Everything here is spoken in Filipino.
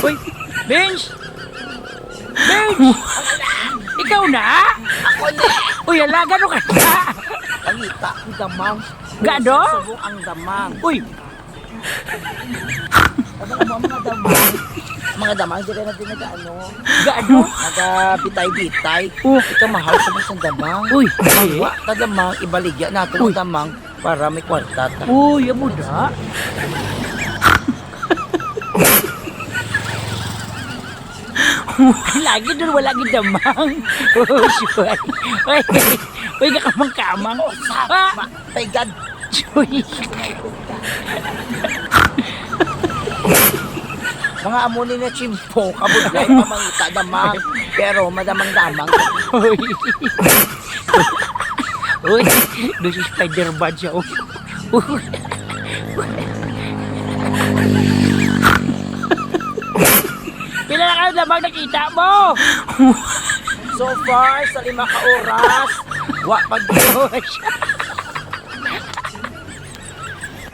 Uy, Bench! Bench! Ikaw na? Ako na! Uy, ala, gano'n ka na? Pangita ang damang. Gado? Subong ang damang. Uy, Mga damang. Mga damang, hindi ka na din nag-ano. gado? Nag-bitay-bitay. Oh. Ikaw mahal sa mga damang. Uy, Magwa ta damang, ibaligya natin Uy. ang damang para may kwarta ta. uy, amo da. Lagi doon, wala gidamang. Oh, sure. Uy, kakamang-kamang. Ah! My God! Uy, Mga amunin na chimpo, kabudlay, pamangita damang. Pero madamang-damang. uy. Uy, doon si Spider-Man siya. Uy. Pila na kayo lamang nakita mo? So far, sa 5 ka oras, wa pag